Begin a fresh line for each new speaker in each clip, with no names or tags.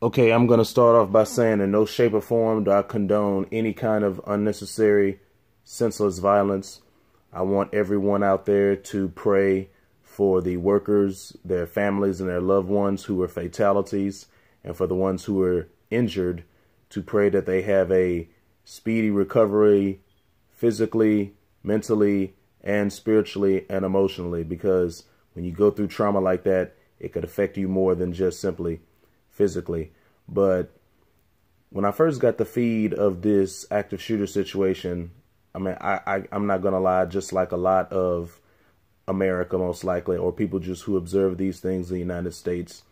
Okay, I'm going to start off by saying in no shape or form do I condone any kind of unnecessary, senseless violence. I want everyone out there to pray for the workers, their families, and their loved ones who were fatalities, and for the ones who were injured to pray that they have a speedy recovery physically, mentally, and spiritually and emotionally, because when you go through trauma like that, it could affect you more than just simply physically. But when I first got the feed of this active shooter situation, I mean, I'm not going to lie, just like a lot of America, most likely, or people just who observe these things in the United States,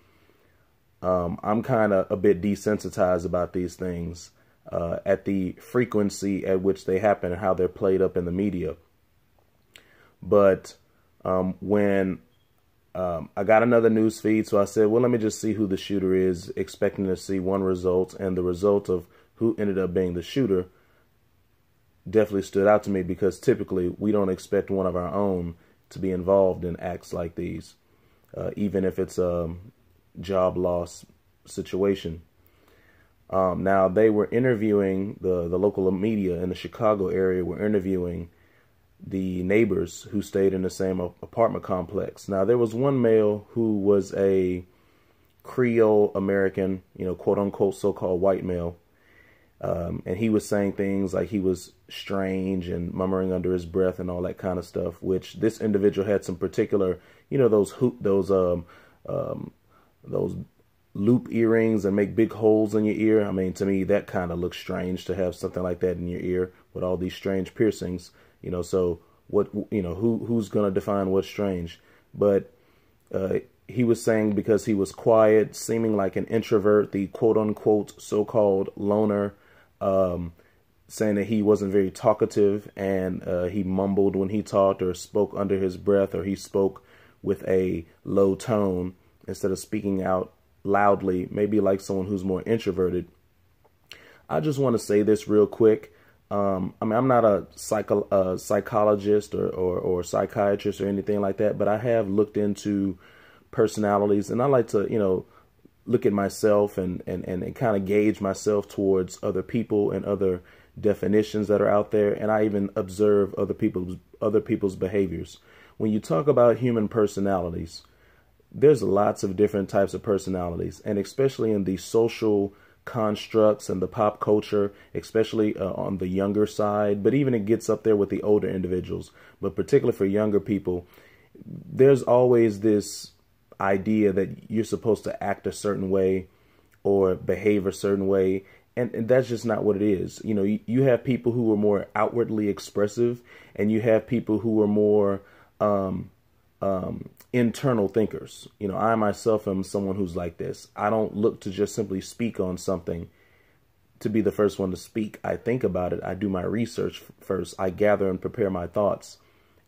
I'm kind of a bit desensitized about these things at the frequency at which they happen and how they're played up in the media. But when I got another news feed, so I said, well, let me just see who the shooter is, expecting to see one result, and the result of who ended up being the shooter definitely stood out to me, because typically we don't expect one of our own to be involved in acts like these, even if it's a job loss situation. Now, they were interviewing, the local media in the Chicago area were interviewing the neighbors who stayed in the same apartment complex. Now, there was one male who was a Creole American, quote unquote, so-called white male. And he was saying things like he was strange and murmuring under his breath and all that kind of stuff, which this individual had some particular, those loop earrings and make big holes in your ear. I mean, to me, that kind of looks strange to have something like that in your ear with all these strange piercings. So what, who's going to define what's strange? But he was saying because he was quiet, seeming like an introvert, the quote unquote so-called loner, saying that he wasn't very talkative, and he mumbled when he talked, or spoke under his breath, or he spoke with a low tone instead of speaking out loudly, maybe like someone who's more introverted. I just want to say this real quick. I mean, I'm not a psychologist or psychiatrist or anything like that, but I have looked into personalities, and I like to, look at myself and kind of gauge myself towards other people and other definitions that are out there. And I even observe other people's behaviors. When you talk about human personalities, there's lots of different types of personalities, and especially in the social constructs and the pop culture, especially on the younger side, but even it gets up there with the older individuals. But particularly for younger people, there's always this idea that you're supposed to act a certain way or behave a certain way, and that's just not what it is. You have people who are more outwardly expressive, and you have people who are more internal thinkers. I myself am someone who's like this. I don't look to just simply speak on something to be the first one to speak. I think about it. I do my research first. I gather and prepare my thoughts,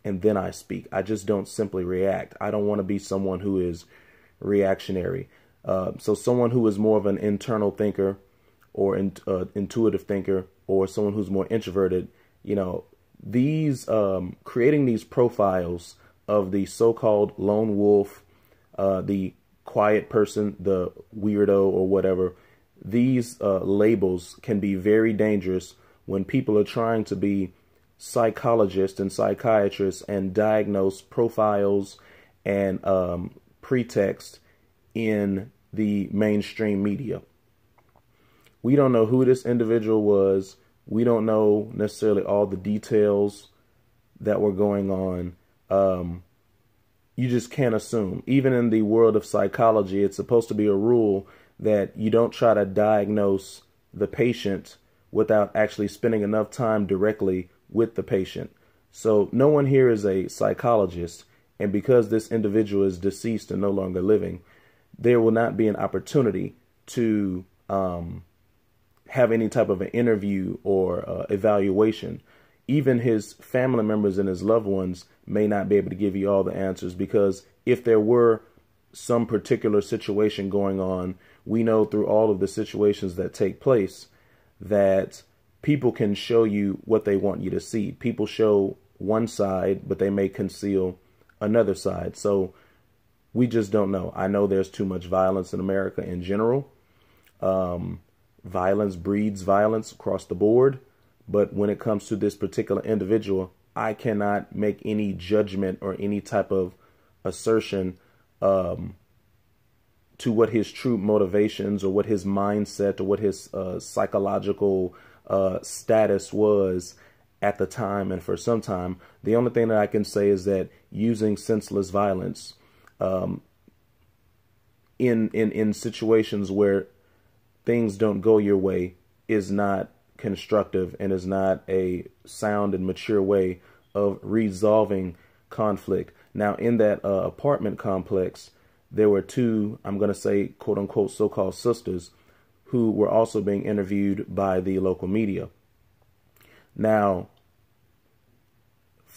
and then I speak. I just don't simply react. I don't want to be someone who is reactionary. So someone who is more of an internal thinker or intuitive thinker, or someone who's more introverted, these creating these profiles of the so-called lone wolf, the quiet person, the weirdo, or whatever, these labels can be very dangerous when people are trying to be psychologists and psychiatrists and diagnose profiles and pretext in the mainstream media. We don't know who this individual was. We don't know necessarily all the details that were going on. You just can't assume. Even in the world of psychology, it's supposed to be a rule that you don't try to diagnose the patient without actually spending enough time directly with the patient. So no one here is a psychologist, and because this individual is deceased and no longer living, there will not be an opportunity to have any type of an interview or evaluation. Even his family members and his loved ones may not be able to give you all the answers, because if there were some particular situation going on, we know through all of the situations that take place that people can show you what they want you to see. People show one side, but they may conceal another side. So we just don't know. I know there's too much violence in America in general. Violence breeds violence across the board. But when it comes to this particular individual, I cannot make any judgment or any type of assertion to what his true motivations or what his mindset or what his psychological status was at the time and for some time. The only thing that I can say is that using senseless violence in situations where things don't go your way is not constructive and is not a sound and mature way of resolving conflict. Now, in that apartment complex, there were two, I'm going to say, quote unquote, so-called sisters who were also being interviewed by the local media. Now,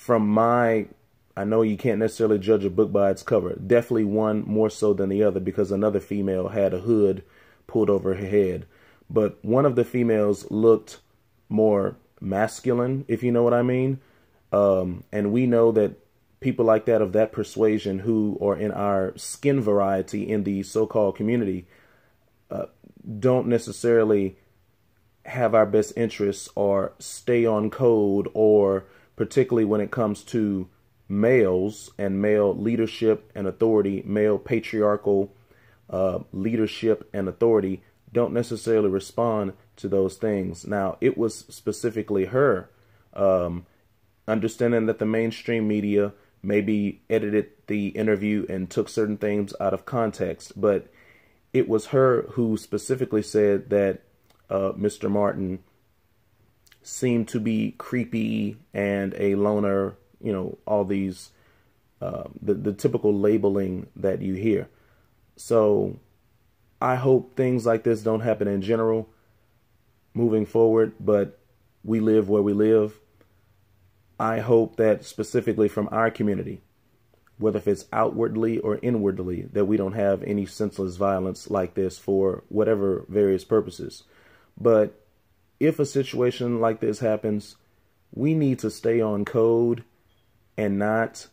I know you can't necessarily judge a book by its cover. Definitely one more so than the other, because another female had a hood pulled over her head. But one of the females looked more masculine, if you know what I mean. And we know that people like that, of that persuasion, who are in our skin variety in the so-called community, don't necessarily have our best interests or stay on code, or particularly when it comes to males and male leadership and authority, male patriarchal leadership and authority, don't necessarily respond to those things. Now, it was specifically her, understanding that the mainstream media maybe edited the interview and took certain things out of context, but it was her who specifically said that Mr. Martin seemed to be creepy and a loner, you know, all these, the typical labeling that you hear. So I hope things like this don't happen in general moving forward, but we live where we live. I hope that specifically from our community, whether if it's outwardly or inwardly, that we don't have any senseless violence like this for whatever various purposes. But if a situation like this happens, we need to stay on code and not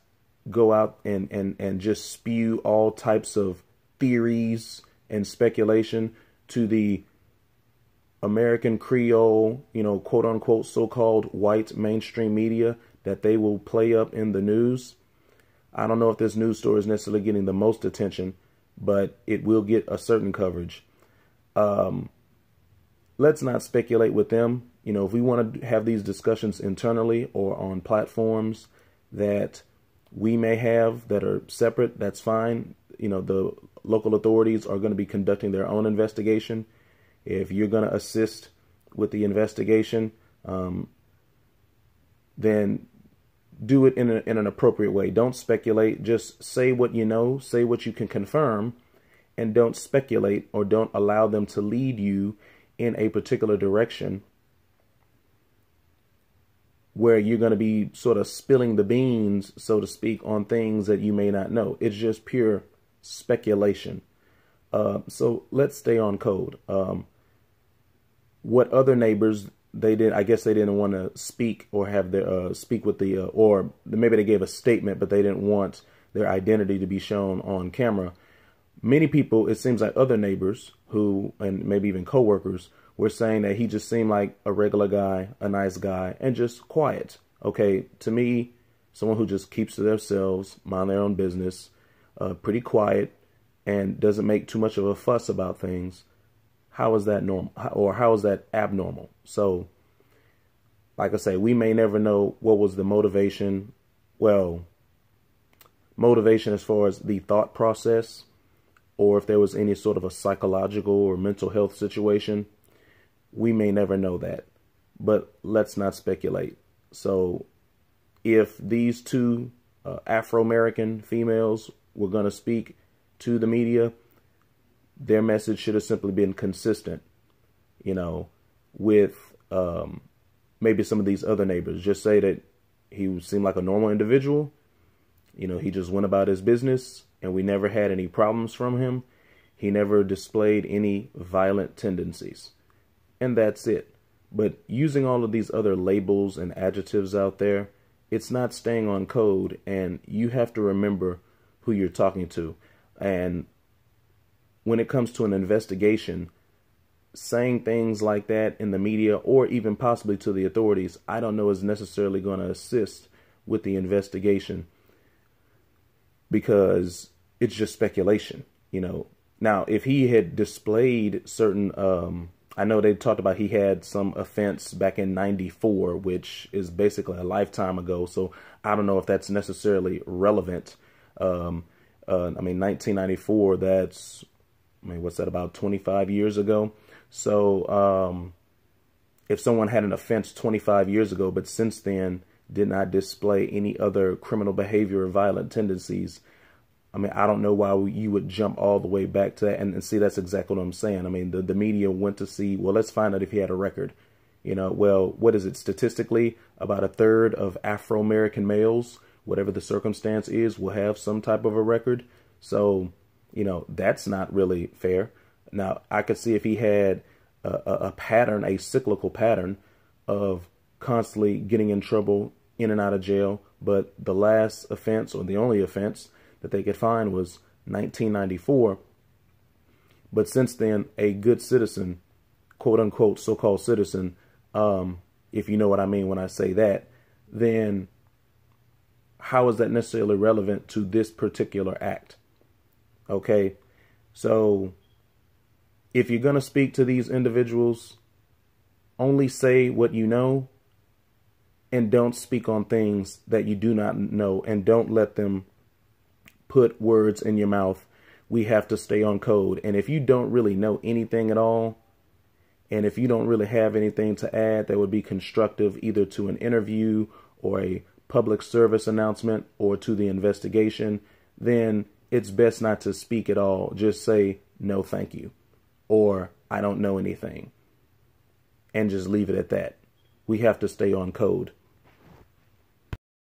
go out and just spew all types of theories and speculation to the American Creole, you know, quote unquote, so-called white mainstream media that they will play up in the news. I don't know if this news story is necessarily getting the most attention, but it will get a certain coverage. Let's not speculate with them. You know, if we want to have these discussions internally or on platforms that we may have that are separate, that's fine. You know, the local authorities are going to be conducting their own investigation. If you're going to assist with the investigation, then do it in an appropriate way. Don't speculate. Just say what you know, say what you can confirm, and don't speculate or don't allow them to lead you in a particular direction where you're going to be sort of spilling the beans, so to speak, on things that you may not know. It's just pure speculation. So let's stay on code. What other neighbors they did, I guess they didn't want to speak or have their speak with the or maybe they gave a statement, but they didn't want their identity to be shown on camera. Many people, it seems like other neighbors who, and maybe even coworkers, were saying that he just seemed like a regular guy, a nice guy, and just quiet. Okay, to me, someone who just keeps to themselves, mind their own business, pretty quiet, and doesn't make too much of a fuss about things. How is that normal, or how is that abnormal? So, like I say, we may never know what was the motivation. Well, motivation as far as the thought process, or if there was any sort of a psychological or mental health situation. We may never know that, but let's not speculate. So if these two Afro-American females were going to speak to the media, their message should have simply been consistent, you know, with maybe some of these other neighbors. Just say that he seemed like a normal individual. You know, he just went about his business and we never had any problems from him. He never displayed any violent tendencies. And that's it. But using all of these other labels and adjectives out there, it's not staying on code, and you have to remember who you're talking to. And when it comes to an investigation, saying things like that in the media or even possibly to the authorities, I don't know is necessarily going to assist with the investigation, because it's just speculation, you know. Now, if he had displayed certain, I know they talked about he had some offense back in '94, which is basically a lifetime ago. So I don't know if that's necessarily relevant. I mean, 1994, that's, I mean, what's that, about 25 years ago? So if someone had an offense 25 years ago, but since then did not display any other criminal behavior or violent tendencies, I mean, I don't know why you would jump all the way back to that. And see, that's exactly what I'm saying. I mean, the media went to see, well, let's find out if he had a record. You know, well, what is it? Statistically, about a third of Afro-American males, whatever the circumstance is, will have some type of a record. So, you know, that's not really fair. Now, I could see if he had a pattern, a cyclical pattern of constantly getting in trouble, in and out of jail. But the last offense, or the only offense that they could find, was 1994. But since then, a good citizen, quote unquote, so-called citizen, if you know what I mean when I say that, then how is that necessarily relevant to this particular act? Okay, so if you're going to speak to these individuals, only say what you know, and don't speak on things that you do not know, and don't let them put words in your mouth. We have to stay on code. And if you don't really know anything at all, and if you don't really have anything to add that would be constructive either to an interview or a public service announcement or to the investigation, then it's best not to speak at all. Just say, no, thank you, or I don't know anything, and just leave it at that. We have to stay on code.